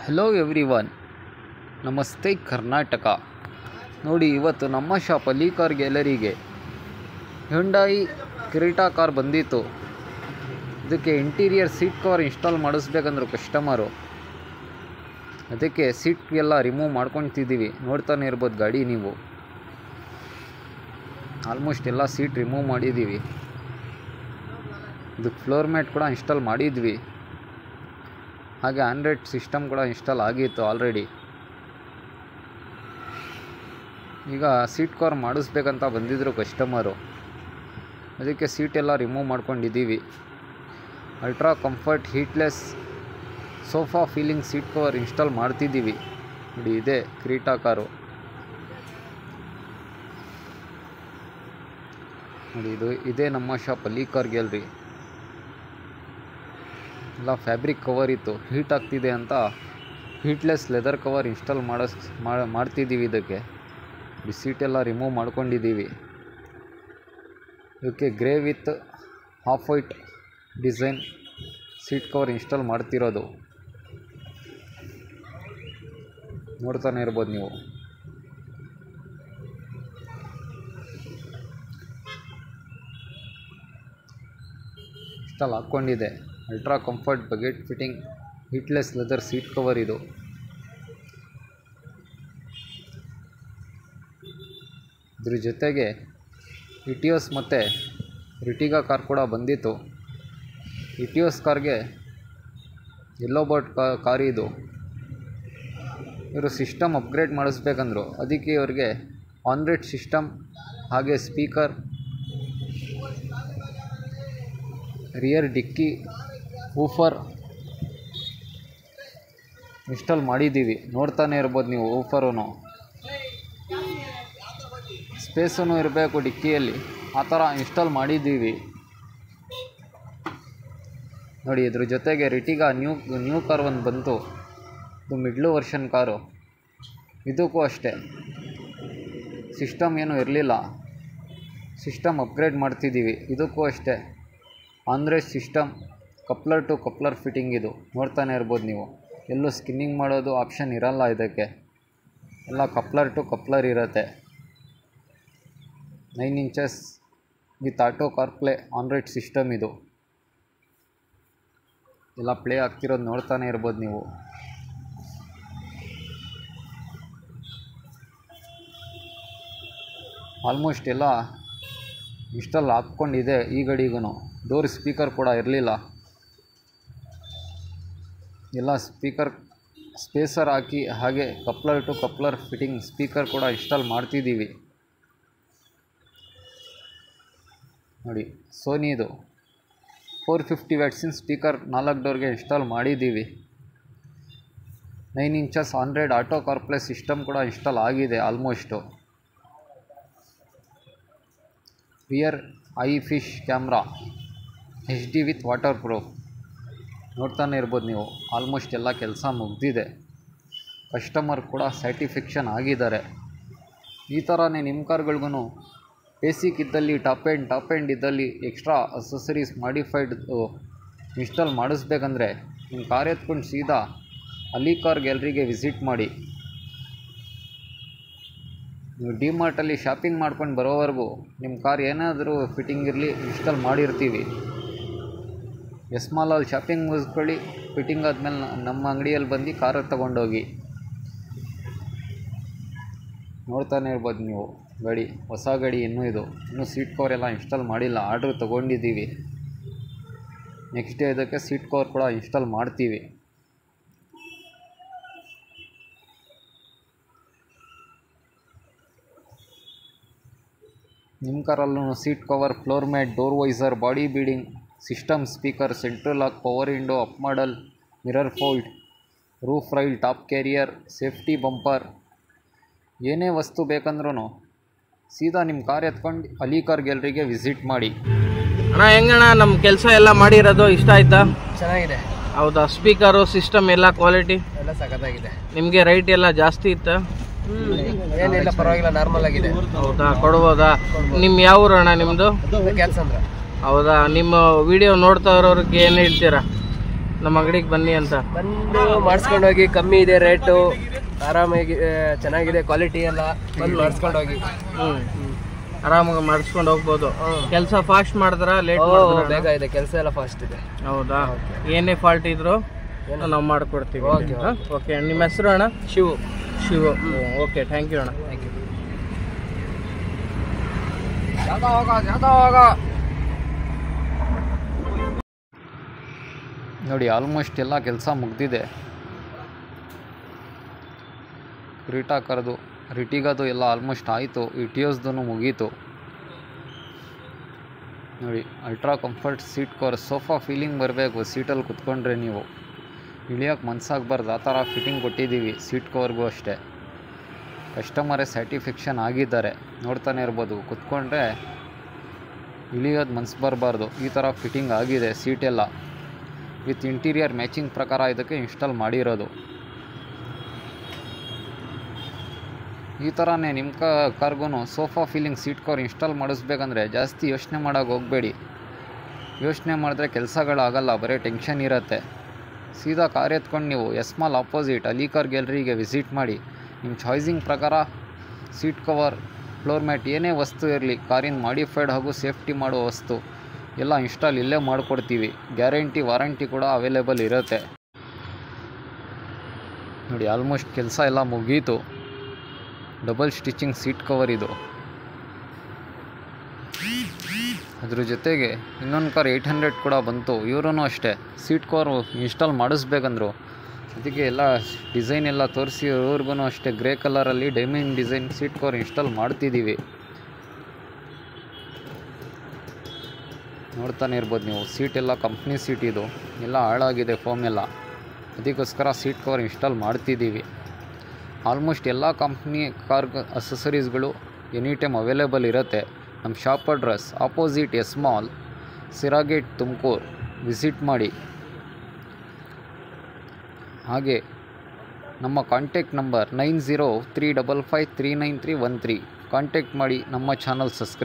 Hello everyone, ನಮಸ್ತೆ ಕರ್ನಾಟಕ. ನೋಡಿ, ಇವತ್ತು ನಮ್ಮ ಶಾಪ್ ಅಲಿ ಕಾರ್ ಗ್ಯಾಲರಿಗೆ ಹ್ಯುಂಡಾಯಿ ಕ್ರೆಟಾ ಕಾರ್ ಬಂದಿತ್ತು. ಇದಕ್ಕೆ ಇಂಟೀರಿಯರ್ ಸೀಟ್ ಕವರ್ ಇನ್ಸ್ಟಾಲ್ ಮಾಡಿಸ್ಬೇಕಂದ್ರು ಕಸ್ಟಮರು. ಅದಕ್ಕೆ ಸೀಟ್ ಎಲ್ಲ ರಿಮೂವ್ ಮಾಡ್ಕೊತಿದ್ದೀವಿ. ನೋಡ್ತಾನೆ ಇರ್ಬೋದು ಗಾಡಿ ನೀವು. ಆಲ್ಮೋಸ್ಟ್ ಎಲ್ಲ ಸೀಟ್ ರಿಮೂವ್ ಮಾಡಿದ್ದೀವಿ. ಇದಕ್ಕೆ ಫ್ಲೋರ್ ಮ್ಯಾಟ್ ಕೂಡ ಇನ್ಸ್ಟಾಲ್ ಮಾಡಿದ್ವಿ. ಹಾಗೆ ಆಂಡ್ರಾಯ್ಡ್ ಸಿಸ್ಟಮ್ ಕೂಡ ಇನ್ಸ್ಟಾಲ್ ಆಗಿತ್ತು ಆಲ್ರೆಡಿ. ಈಗ ಸೀಟ್ ಕವರ್ ಮಾಡಿಸ್ಬೇಕಂತ ಬಂದಿದ್ದರು ಕಸ್ಟಮರು. ಅದಕ್ಕೆ ಸೀಟ್ ಎಲ್ಲ ರಿಮೂವ್ ಮಾಡ್ಕೊಂಡಿದ್ದೀವಿ. Ultra comfort heatless sofa feeling seat cover install ಮಾಡ್ತಿದ್ದೀವಿ. ನೋಡಿ, ಇದೆ ಕ್ರೆಟಾ ಕಾರು. ನೋಡಿ, ಇದೇ ನಮ್ಮ ಶಾಪ್ ಅಲಿ ಕಾರ್ ಗ್ಯಾಲರಿ. ಎಲ್ಲ ಫ್ಯಾಬ್ರಿಕ್ ಕವರ್ ಇತ್ತು. ಹೀಟ್ ಆಗ್ತಿದೆ ಅಂತ ಹೀಟ್ಲೆಸ್ ಲೆದರ್ ಕವರ್ ಇನ್ಸ್ಟಾಲ್ ಮಾಡ್ತಿದ್ದೀವಿ. ಇದಕ್ಕೆ ಸೀಟೆಲ್ಲ ರಿಮೂವ್ ಮಾಡ್ಕೊಂಡಿದ್ದೀವಿ. ಇದಕ್ಕೆ grey with half white design seat cover install ಮಾಡ್ತಿರೋದು. ನೋಡ್ತಾನೆ ಇರ್ಬೋದು ನೀವು. ಇನ್ಸ್ಟಾಲ್ ಹಾಕ್ಕೊಂಡಿದೆ. Ultra comfort bucket fitting heatless leather seat cover ಇದು. ಇದ್ರ ಜೊತೆಗೆ ಇಟಿಯೋಸ್ ಮತ್ತು ರಿಟಿಗಾ ಕಾರ್ ಕೂಡ ಬಂದಿತ್ತು. ಇಟಿಯೋಸ್ ಕಾರ್ಗೆ ಯೆಲ್ಲೋ ಬರ್ಡ್ ಕಾರ್ ಇದು. ಇವರು ಸಿಸ್ಟಮ್ ಅಪ್ಗ್ರೇಡ್ ಮಾಡಿಸ್ಬೇಕಂದ್ರು. ಅದಕ್ಕೆ ಇವ್ರಿಗೆ ಆಂಡ್ರಾಯ್ಡ್ ಸಿಸ್ಟಮ್ ಹಾಗೆ speaker, rear dicky, woofer install ಮಾಡಿದ್ದೀವಿ. ನೋಡ್ತಾನೆ ಇರ್ಬೋದು ನೀವು. ಊಫರೂ ಸ್ಪೇಸೂ ಇರಬೇಕು ಡಿಕ್ಕಿಯಲ್ಲಿ, ಆ ಥರ ಇನ್ಸ್ಟಾಲ್ ಮಾಡಿದ್ದೀವಿ. ನೋಡಿ, ಇದ್ರ ಜೊತೆಗೆ ರಿಟಿಗಾ ನ್ಯೂ ಕಾರ್ ಒಂದು ಬಂತು. ಇದು ಮಿಡ್ಲು ವರ್ಷನ್ ಕಾರು. ಇದಕ್ಕೂ ಅಷ್ಟೇ ಸಿಸ್ಟಮ್ ಏನೂ ಇರಲಿಲ್ಲ. ಸಿಸ್ಟಮ್ ಅಪ್ಗ್ರೇಡ್ ಮಾಡ್ತಿದ್ದೀವಿ. ಇದಕ್ಕೂ ಅಷ್ಟೇ android system, coupler to coupler fitting ಇದು. ನೋಡ್ತಾನೆ ಇರ್ಬೋದು ನೀವು. ಎಲ್ಲೂ ಸ್ಕಿನ್ನಿಂಗ್ ಮಾಡೋದು ಆಪ್ಷನ್ ಇರಲ್ಲ ಇದಕ್ಕೆ. ಎಲ್ಲ ಕಪ್ಲರ್ ಟು ಕಪ್ಲರ್ ಇರುತ್ತೆ. 9 inches with auto car play Android system ಇದು. ಎಲ್ಲ ಪ್ಲೇ ಆಗ್ತಿರೋದು ನೋಡ್ತಾನೆ ಇರ್ಬೋದು ನೀವು. ಆಲ್ಮೋಸ್ಟ್ ಎಲ್ಲ ಇನ್ಸ್ಟಾಲ್ ಹಾಕ್ಕೊಂಡಿದೆ ಈ ಗಡಿಗೂ. ಡೋರ್ ಸ್ಪೀಕರ್ ಕೂಡ ಇರಲಿಲ್ಲ. ಎಲ್ಲ ಸ್ಪೇಸರ್ ಹಾಕಿ ಹಾಗೆ coupler to coupler fitting speaker ಕೂಡ ಇನ್ಸ್ಟಾಲ್ ಮಾಡ್ತಿದ್ದೀವಿ. ನೋಡಿ, ಸೋನಿದು 450 ವ್ಯಾಟ್ಸಿನ ಸ್ಪೀಕರ್ 4 ಡೋರ್ಗೆ ಇನ್ಸ್ಟಾಲ್ ಮಾಡಿದ್ದೀವಿ. 9 inches Android auto car play system ಕೂಡ ಇನ್ಸ್ಟಾಲ್ ಆಗಿದೆ almost. Rear I fish camera HD with water proof. ನೋಡ್ತಾನೆ ಇರ್ಬೋದು ನೀವು. ಆಲ್ಮೋಸ್ಟ್ ಎಲ್ಲ ಕೆಲಸ ಮುಗ್ದಿದೆ. ಕಸ್ಟಮರ್ ಕೂಡ ಸ್ಯಾಟಿಸ್ಫ್ಯಾಕ್ಷನ್ ಆಗಿದ್ದಾರೆ. ಈ ಥರನೇ ನಿಮ್ಮ ಕಾರ್ಗಳಿಗೂ ಬೇಸಿಕ್ ಇದ್ದಲ್ಲಿ ಟಾಪ್ ಎಂಡ್ ಇದ್ದಲ್ಲಿ ಎಕ್ಸ್ಟ್ರಾ ಅಸೆಸರೀಸ್ ಮಾಡಿಫೈಡ್ ಇನ್ಸ್ಟಾಲ್ ಮಾಡಿಸ್ಬೇಕಂದ್ರೆ ನಿಮ್ಮ ಕಾರ್ ಎತ್ಕೊಂಡು ಸೀದಾ ಅಲಿ ಕಾರ್ ಗ್ಯಾಲರಿಗೆ ವಿಸಿಟ್ ಮಾಡಿ. ನೀವು ಡಿಮಾರ್ಟಲ್ಲಿ ಶಾಪಿಂಗ್ ಮಾಡ್ಕೊಂಡು ಬರೋವರೆಗೂ ನಿಮ್ಮ ಕಾರ್ ಏನಾದರೂ ಫಿಟ್ಟಿಂಗ್ ಇರಲಿ ಇನ್ಸ್ಟಾಲ್ ಮಾಡಿರ್ತೀವಿ. ಎಸ್ ಮಾಲಲ್ಲಿ ಶಾಪಿಂಗ್ ಮುಗಿಸ್ಕೊಳ್ಳಿ. ಫಿಟ್ಟಿಂಗ್ ಆದಮೇಲೆ ನಮ್ಮ ಅಂಗಡಿಯಲ್ಲಿ ಬಂದು ಕಾರ್ ತೊಗೊಂಡೋಗಿ. ನೋಡ್ತಾನೆ ಇರ್ಬೋದು ನೀವು ಗಾಡಿ. ಹೊಸ ಗಾಡಿ ಇನ್ನೂ ಸೀಟ್ ಕವರ್ ಎಲ್ಲ ಇನ್ಸ್ಟಾಲ್ ಮಾಡಿಲ್ಲ. ಆರ್ಡ್ರ್ ತೊಗೊಂಡಿದ್ದೀವಿ. ನೆಕ್ಸ್ಟ್ ಡೇ ಇದಕ್ಕೆ ಸೀಟ್ ಕವರ್ ಕೂಡ ಇನ್ಸ್ಟಾಲ್ ಮಾಡ್ತೀವಿ. ನಿಮ್ಮ ಕಾರಲ್ಲೂ seat cover, floor mat, door visor, body beading system, speaker, central lock, power window, up model, mirror fold, roof rail, top carrier, safety bumper, ಏನೇ ವಸ್ತು ಬೇಕಂದ್ರೂ ಸೀದಾ ನಿಮ್ಮ ಕಾರ್ ಎತ್ಕೊಂಡು ಅಲಿ ಕಾರ್ ಗ್ಯಾಲರಿಗೆ ವಿಸಿಟ್ ಮಾಡಿ. ಅಣ್ಣ, ಹೆಂಗಣ್ಣ ನಮ್ಮ ಕೆಲಸ ಎಲ್ಲ ಮಾಡಿರೋದು ಇಷ್ಟ ಆಯ್ತಾ? ಚೆನ್ನಾಗಿದೆ. ಹೌದಾ? ಸ್ಪೀಕರು, ಸಿಸ್ಟಮ್ ಎಲ್ಲ ಕ್ವಾಲಿಟಿ ಎಲ್ಲ ಸಖತ್ತಾಗಿದೆ. ನಿಮಗೆ ರೈಟ್ ಎಲ್ಲ ಜಾಸ್ತಿ ಇತ್ತಾ? ಏನಿಲ್ಲ, ಪರವಾಗಿಲ್ಲ, ನಾರ್ಮಲ್ ಆಗಿದೆ. ಹೌದಾ? ಕೊಡ್ಬೋದಾ? ನಿಮ್ಮ ಯಾವ ಊರು ಅಣ್ಣ ನಿಮ್ಮದು? ಕೆಲಸ ಅಂದ್ರೆ. ಹೌದಾ? ನಿಮ್ಮ ವಿಡಿಯೋ ನೋಡ್ತಾ ಇರೋರಿಗೆ ಏನು ಹೇಳ್ತೀರಾ? ನಮ್ಮ ಅಂಗಡಿಗೆ ಬನ್ನಿ ಅಂತ. ಬಂದು ಮಾಡಿಸ್ಕೊಂಡು ಹೋಗಿ, ಕಮ್ಮಿ ಇದೆ ರೇಟು, ಆರಾಮಾಗಿ ಚೆನ್ನಾಗಿದೆ ಕ್ವಾಲಿಟಿ ಎಲ್ಲ, ಬಂದು ಮಾಡಿಸ್ಕೊಂಡು ಹೋಗಿ. ಆರಾಮಾಗಿ ಮಾಡಿಸ್ಕೊಂಡು ಹೋಗ್ಬೋದು. ಕೆಲಸ ಫಾಸ್ಟ್ ಮಾಡಿದ್ರ ಲೇಟ್ ಬೇಗ ಇದೆ, ಕೆಲಸ ಎಲ್ಲ ಫಾಸ್ಟ್ ಇದೆ. ಹೌದಾ? ಏನೇ ಫಾಲ್ಟ್ ಇದ್ರು ನಾವು ಮಾಡಿಕೊಡ್ತೀವಿ. ಓಕೆ, ನಿಮ್ಮ ಹೆಸರು ಅಣ್ಣ? ಶಿವು. ಓಕೆ, ಥ್ಯಾಂಕ್ ಯು ಅಣ್ಣ. Thank you. ನೋಡಿ, ಆಲ್ಮೋಸ್ಟ್ ಎಲ್ಲ ಕೆಲಸ ಮುಗ್ದಿದೆ. ಕ್ರೀಟಾ ಕರೆದು ರಿಟಿಗದು ಎಲ್ಲ ಆಲ್ಮೋಸ್ಟ್ ಆಯಿತು. ಇಟಿಯೋಸ್ದು ಮುಗೀತು. ನೋಡಿ, ultra comfort seat cover, sofa feeling ಬರಬೇಕು ಸೀಟಲ್ಲಿ ಕುತ್ಕೊಂಡ್ರೆ. ನೀವು ಇಳಿಯೋಕ್ಕೆ ಮನ್ಸಾಗಬಾರ್ದು ಆ ಥರ ಫಿಟ್ಟಿಂಗ್ ಕೊಟ್ಟಿದ್ದೀವಿ. ಸೀಟ್ ಕವರ್ಗೂ ಅಷ್ಟೇ. ಕಸ್ಟಮರೇ ಸ್ಯಾಟಿಸ್ಫ್ಯಾಕ್ಷನ್ ಆಗಿದ್ದಾರೆ. ನೋಡ್ತಾನೆ ಇರ್ಬೋದು, ಕುತ್ಕೊಂಡ್ರೆ ಇಳಿಯೋದು ಮನ್ಸು ಬರಬಾರ್ದು, ಈ ಥರ ಫಿಟ್ಟಿಂಗ್ ಆಗಿದೆ ಸೀಟೆಲ್ಲ. ವಿತ್ ಇಂಟೀರಿಯರ್ ಮ್ಯಾಚಿಂಗ್ ಪ್ರಕಾರ ಇದಕ್ಕೆ ಇನ್ಸ್ಟಾಲ್ ಮಾಡಿರೋದು. ಈ ಥರನೇ ನಿಮ್ಮ ಕಾರ್ಗೂ sofa feeling seat cover install ಮಾಡಿಸ್ಬೇಕಂದ್ರೆ ಜಾಸ್ತಿ ಯೋಚನೆ ಮಾಡೋಕೆ ಹೋಗಬೇಡಿ. ಯೋಚನೆ ಮಾಡಿದ್ರೆ ಕೆಲಸಗಳಾಗಲ್ಲ, ಬರೀ ಟೆನ್ಷನ್ ಇರುತ್ತೆ. ಸೀದಾ ಕಾರ್ ಎತ್ಕೊಂಡು ನೀವು ಎಸ್ಮಾಲ್ ಆಪೋಸಿಟ್ ಅಲಿಕಾರ್ ಗ್ಯಾಲರಿಗೆ ವಿಸಿಟ್ ಮಾಡಿ. ನಿಮ್ಮ ಚಾಯ್ಸಿಂಗ್ ಪ್ರಕಾರ ಸೀಟ್ ಕವರ್, ಫ್ಲೋರ್ ಮ್ಯಾಟ್, ಏನೇ ವಸ್ತು ಇರಲಿ, ಕಾರಿನ ಮಾಡಿಫೈಡ್ ಹಾಗೂ ಸೇಫ್ಟಿ ಮಾಡುವ ವಸ್ತು ಎಲ್ಲ ಇನ್ಸ್ಟಾಲ್ ಇಲ್ಲೇ ಮಾಡಿಕೊಡ್ತೀವಿ. ಗ್ಯಾರಂಟಿ ವಾರಂಟಿ ಕೂಡ ಅವೈಲೇಬಲ್ ಇರುತ್ತೆ. ನೋಡಿ, ಆಲ್ಮೋಸ್ಟ್ ಕೆಲಸ ಎಲ್ಲ ಮುಗೀತು. ಡಬಲ್ ಸ್ಟಿಚಿಂಗ್ ಸೀಟ್ ಕವರ್ ಇದು. ಅದ್ರ ಜೊತೆಗೆ ಇನ್ನೊಂದು ಕಾರ್ 800 ಕೂಡ ಬಂತು. ಇವ್ರೂ ಅಷ್ಟೇ ಸೀಟ್ ಕವರ್ ಇನ್ಸ್ಟಾಲ್ ಮಾಡಿಸ್ಬೇಕಂದ್ರು. ಅದಕ್ಕೆ ಎಲ್ಲ ಡಿಸೈನ್ ಎಲ್ಲ ತೋರಿಸಿ ಇವ್ರಿಗೂ ಅಷ್ಟೇ ಗ್ರೇ ಕಲರಲ್ಲಿ diamond design seat cover install ಮಾಡ್ತಿದ್ದೀವಿ. ನೋಡ್ತಾನೆ ಇರ್ಬೋದು ನೀವು, ಸೀಟ್ ಎಲ್ಲ ಕಂಪ್ನಿ ಸೀಟ್, ಇದು ಎಲ್ಲ ಹಾಳಾಗಿದೆ ಫೋಮ್ ಎಲ್ಲ. ಅದಕ್ಕೋಸ್ಕರ ಸೀಟ್ ಕವರ್ ಇನ್ಸ್ಟಾಲ್ ಮಾಡ್ತಿದ್ದೀವಿ. ಆಲ್ಮೋಸ್ಟ್ ಎಲ್ಲ ಕಂಪ್ನಿ ಕಾರ್ ಅಸೆಸರೀಸ್ಗಳು ಎನಿ ಟೈಮ್ ಅವೈಲೇಬಲ್ ಇರುತ್ತೆ. ನಮ್ಮ shop address opposite S mall, Sira gate, Tumakuru visit ಮಾಡಿ. ಹಾಗೆ ನಮ್ಮ ಕಾಂಟ್ಯಾಕ್ಟ್ ನಂಬರ್ 9035539313 ಕಾಂಟ್ಯಾಕ್ಟ್ ಮಾಡಿ. ನಮ್ಮ ಚಾನಲ್ ಸಬ್ಸ್ಕ್ರೈಬ್